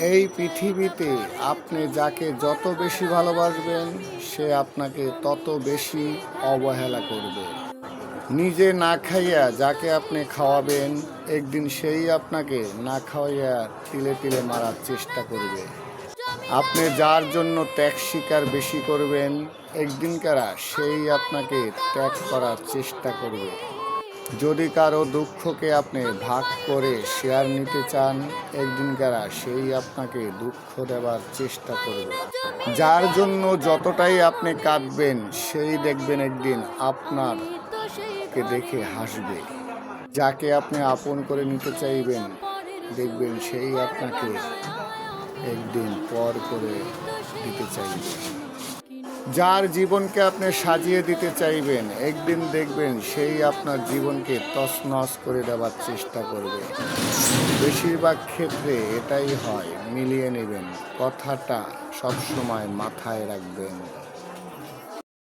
এই পৃথিবীতে আপনি যাকে যত বেশি ভালোবাসবেন সে আপনাকে তত বেশি অবহেলা করবে। নিজে না খাইয়া যাকে আপনি খাওয়াবেন একদিন সেই আপনাকে না খাওয়াইয়া তিলে তিলে মারার চেষ্টা করবে। আপনি যার জন্য ত্যাগ স্বীকার বেশি করবেন একদিনকার সেই আপনাকে ত্যাগ করার চেষ্টা করবে। যদি কারো দুঃখকে আপনি ভাগ করে শেয়ার নিতে চান একদিনকার সেই আপনাকে দুঃখ দেওয়ার চেষ্টা করবে। যার জন্য যতটাই আপনি কাঁদবেন সেই দেখবেন একদিন আপনারকে দেখে হাসবে। যাকে আপনি আপন করে নিতে চাইবেন দেখবেন সেই আপনাকে একদিন পর করে দিতে চাইবে। যার জীবনকে আপনি সাজিয়ে দিতে চাইবেন একদিন দেখবেন সেই আপনার জীবনকে তছনছ করে দেওয়ার চেষ্টা করবে। বেশিরভাগ ক্ষেত্রে এটাই হয়, মিলিয়ে নেবেন, কথাটা সবসময় মাথায় রাখবেন।